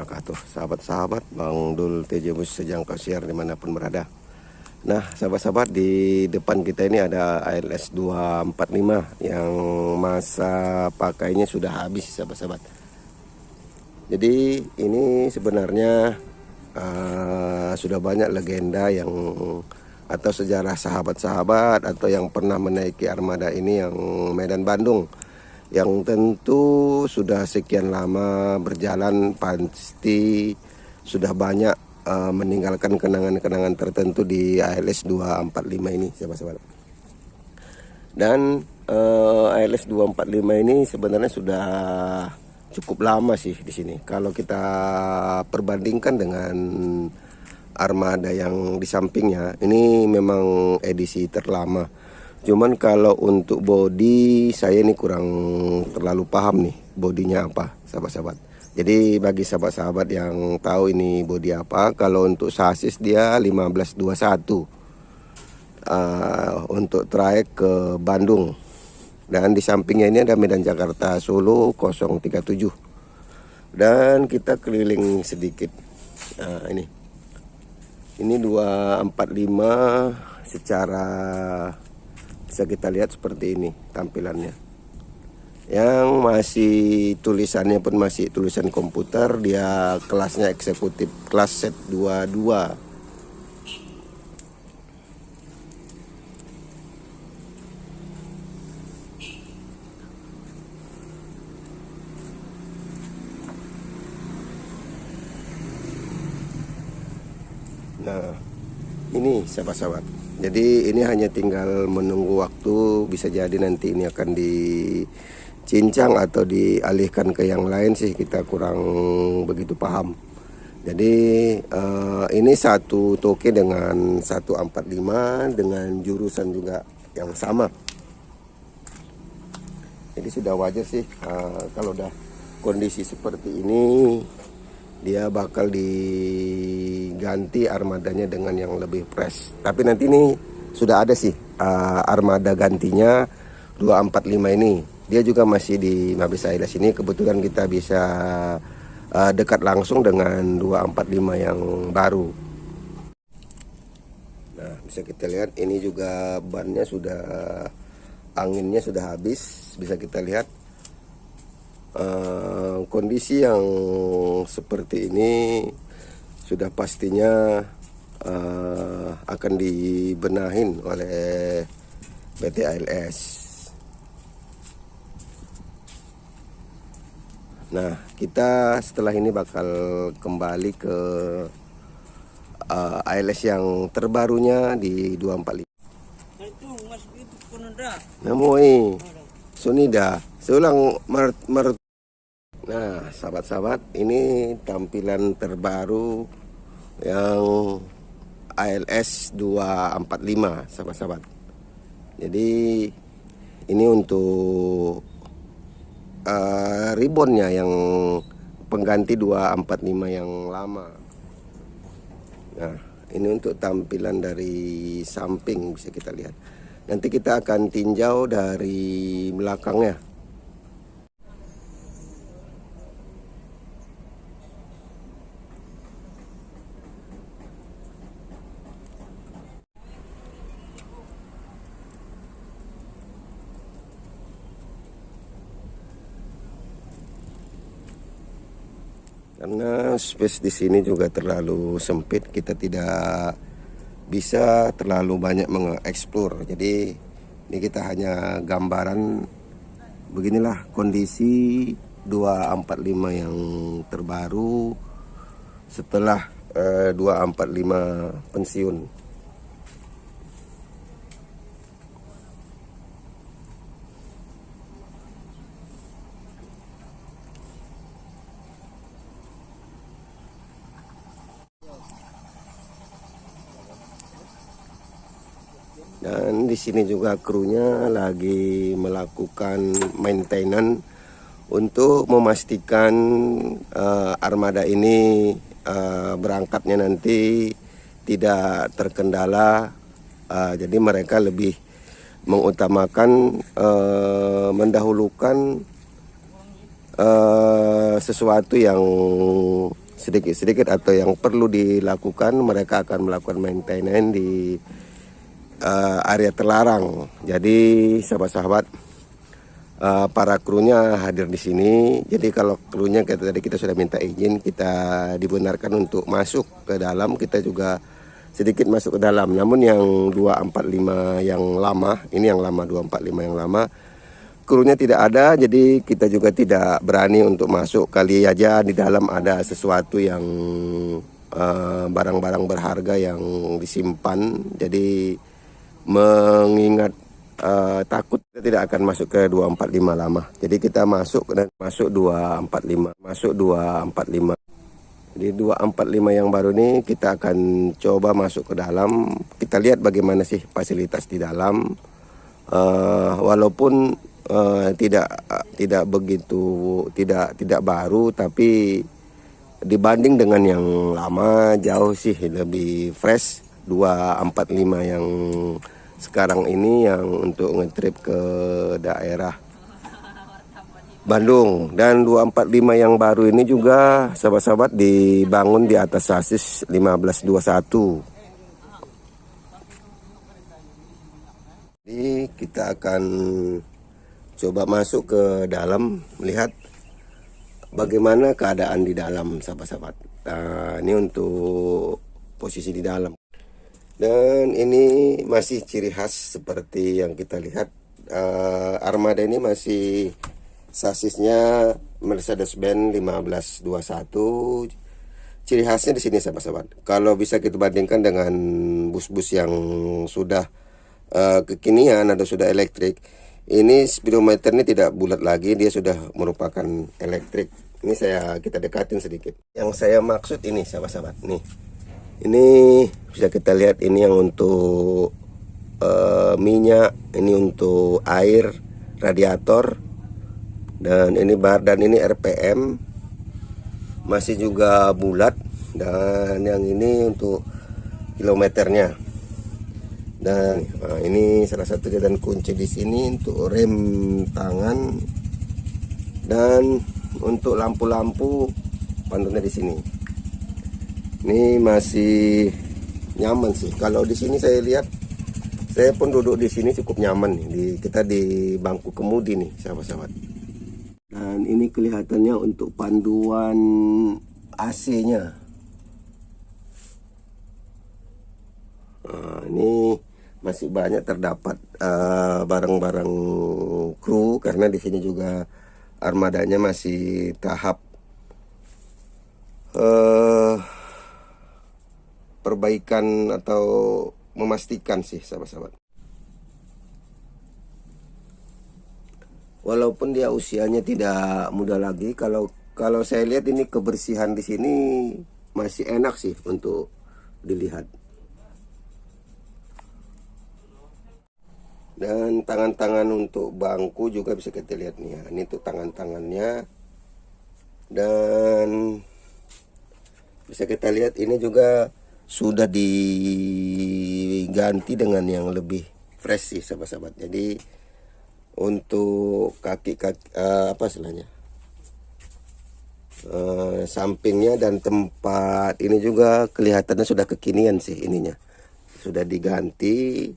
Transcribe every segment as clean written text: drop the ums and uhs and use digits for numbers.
wabarakatuh. Sahabat-sahabat, Bang Dul TJ Bus sejangkau siar dimanapun berada. Nah, sahabat-sahabat, di depan kita ini ada ALS 245 yang masa pakainya sudah habis, sahabat-sahabat. Jadi ini sebenarnya sudah banyak legenda yang atau sejarah sahabat-sahabat atau yang pernah menaiki armada ini yang Medan Bandung, yang tentu sudah sekian lama berjalan, pasti sudah banyak meninggalkan kenangan-kenangan tertentu di ALS 245 ini, sahabat-sahabat. Dan ALS 245 ini sebenarnya sudah cukup lama sih di sini. Kalau kita perbandingkan dengan armada yang di sampingnya, ini memang edisi terlama. Cuman kalau untuk body, saya ini kurang terlalu paham nih bodinya apa, sahabat-sahabat. Jadi bagi sahabat-sahabat yang tahu ini body apa, kalau untuk sasis dia 1521 untuk trayek ke Bandung. Dan di sampingnya ini ada Medan Jakarta Solo 037. Dan kita keliling sedikit. Nah, ini 245 secara bisa kita lihat seperti ini tampilannya. Yang masih tulisannya pun masih tulisan komputer, dia kelasnya eksekutif, kelas set 22. Nah, ini sahabat-sahabat. Jadi ini hanya tinggal menunggu waktu, bisa jadi nanti ini akan dicincang atau dialihkan ke yang lain sih, kita kurang begitu paham. Jadi ini satu toke dengan 145 dengan jurusan juga yang sama. Jadi sudah wajar sih kalau udah kondisi seperti ini, dia bakal diganti armadanya dengan yang lebih fresh. Tapi nanti ini sudah ada sih armada gantinya 245 ini. Dia juga masih di Mabes ALS ini. Kebetulan kita bisa dekat langsung dengan 245 yang baru. Nah, bisa kita lihat ini juga bannya sudah, anginnya sudah habis. Bisa kita lihat kondisi yang seperti ini sudah pastinya akan dibenahin oleh PT ALS. Nah, kita setelah ini bakal kembali ke ALS yang terbarunya di 245. Namoi Sunida seulang Nah, sahabat-sahabat, ini tampilan terbaru yang ALS 245, sahabat-sahabat. Jadi ini untuk ribbonnya yang pengganti 245 yang lama. Nah, ini untuk tampilan dari samping bisa kita lihat. Nanti kita akan tinjau dari belakangnya. Karena space di sini juga terlalu sempit, kita tidak bisa terlalu banyak mengeksplor. Jadi ini kita hanya gambaran beginilah kondisi 245 yang terbaru setelah 245 pensiun. Dan di sini juga krunya lagi melakukan maintenance untuk memastikan armada ini berangkatnya nanti tidak terkendala. Jadi mereka lebih mengutamakan mendahulukan sesuatu yang sedikit-sedikit atau yang perlu dilakukan, mereka akan melakukan maintenance di area terlarang. Jadi sahabat-sahabat, para krunya hadir di sini. Jadi kalau krunya tadi kita sudah minta izin, kita dibenarkan untuk masuk ke dalam. Kita juga sedikit masuk ke dalam. Namun yang 245 yang lama, ini yang lama 245 yang lama, krunya tidak ada, jadi kita juga tidak berani untuk masuk. Kali aja di dalam ada sesuatu yang barang-barang berharga yang disimpan. Jadi mengingat takut kita tidak akan masuk ke 245 lama. Jadi kita masuk dan masuk 245. Jadi 245 yang baru ini kita akan coba masuk ke dalam. Kita lihat bagaimana sih fasilitas di dalam. Walaupun tidak begitu tidak baru, tapi dibanding dengan yang lama jauh sih lebih fresh. 245 yang sekarang ini yang untuk ngetrip ke daerah Bandung, dan 245 yang baru ini juga sahabat-sahabat dibangun di atas sasis 1521. Jadi kita akan coba masuk ke dalam, melihat bagaimana keadaan di dalam sahabat-sahabat. Nah, ini untuk posisi di dalam. Dan ini masih ciri khas seperti yang kita lihat. Armada ini masih sasisnya Mercedes-Benz 1521. Ciri khasnya di sini sahabat-sahabat. Kalau bisa kita bandingkan dengan bus-bus yang sudah kekinian atau sudah elektrik, ini speedometer ini tidak bulat lagi, dia sudah merupakan elektrik. Ini kita dekatin sedikit. Yang saya maksud ini sahabat-sahabat, nih. Ini bisa kita lihat, ini yang untuk minyak, ini untuk air, radiator, dan ini dan ini RPM masih juga bulat, dan yang ini untuk kilometernya. Dan ini salah satu dan kunci di sini untuk rem tangan, dan untuk lampu-lampu pantunnya di sini. Ini masih nyaman sih. Kalau di sini saya lihat, saya pun duduk di sini cukup nyaman nih. Kita di bangku kemudi nih, sahabat-sahabat. Dan ini kelihatannya untuk panduan AC-nya. Nah, ini masih banyak terdapat barang-barang kru, karena di sini juga armadanya masih tahap perbaikan atau memastikan sih sahabat-sahabat. Walaupun dia usianya tidak muda lagi, kalau saya lihat ini kebersihan di sini masih enak sih untuk dilihat. Dan tangan-tangan untuk bangku juga bisa kita lihat nih ya. Ini tuh tangan-tangannya. Dan bisa kita lihat ini juga sudah diganti dengan yang lebih fresh sih sahabat-sahabat. Jadi untuk kaki apa istilahnya, sampingnya dan tempat ini juga kelihatannya sudah kekinian sih, ininya sudah diganti.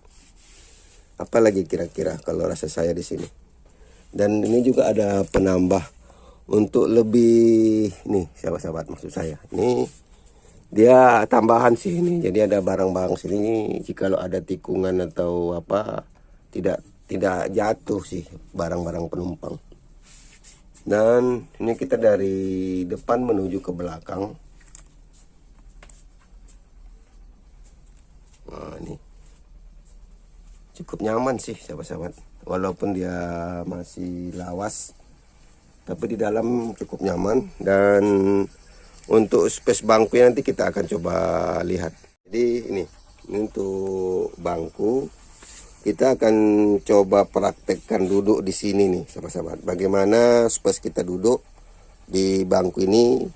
Apalagi kira-kira kalau rasa saya di sini. Dan ini juga ada penambah untuk lebih, nih sahabat-sahabat, maksud saya ini dia tambahan sih ini. Jadi ada barang-barang sini, jika ada tikungan atau apa, tidak jatuh sih barang-barang penumpang. Dan ini kita dari depan menuju ke belakang. Nah, ini cukup nyaman sih sahabat-sahabat. Walaupun dia masih lawas, tapi di dalam cukup nyaman. Dan untuk space bangkunya nanti kita akan coba lihat. Jadi ini untuk bangku, kita akan coba praktekkan duduk di sini nih sahabat-sahabat. Bagaimana space kita duduk di bangku ini.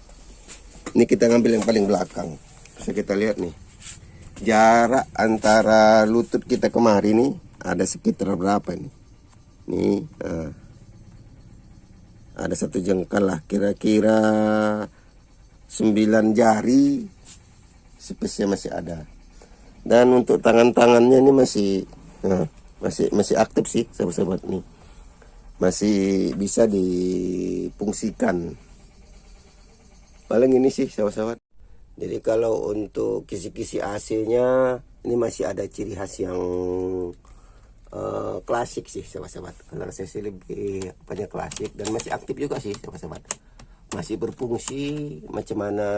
Ini kita ngambil yang paling belakang. Bisa kita lihat nih, jarak antara lutut kita kemari nih ada sekitar berapa nih? Nih, ada 1 jengkal lah, kira-kira 9 jari spesnya masih ada. Dan untuk tangan-tangannya ini masih aktif sih sahabat-sahabat nih. Masih bisa difungsikan. Paling ini sih sahabat-sahabat. Jadi kalau untuk kisi-kisi AC-nya ini masih ada ciri khas yang klasik sih sahabat-sahabat. Kalau saya sih lebih banyak klasik dan masih aktif juga sih sahabat-sahabat. Masih berfungsi macam mana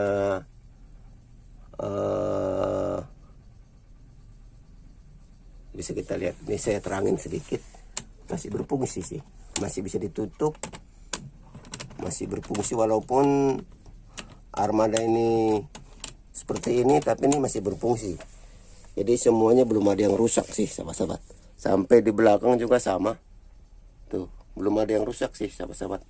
bisa kita lihat. Ini saya terangin sedikit. Masih berfungsi sih. Masih bisa ditutup. Masih berfungsi walaupun armada ini seperti ini, tapi ini masih berfungsi. Jadi semuanya belum ada yang rusak sih sahabat-sahabat. Sampai di belakang juga sama. Tuh, belum ada yang rusak sih sahabat-sahabat.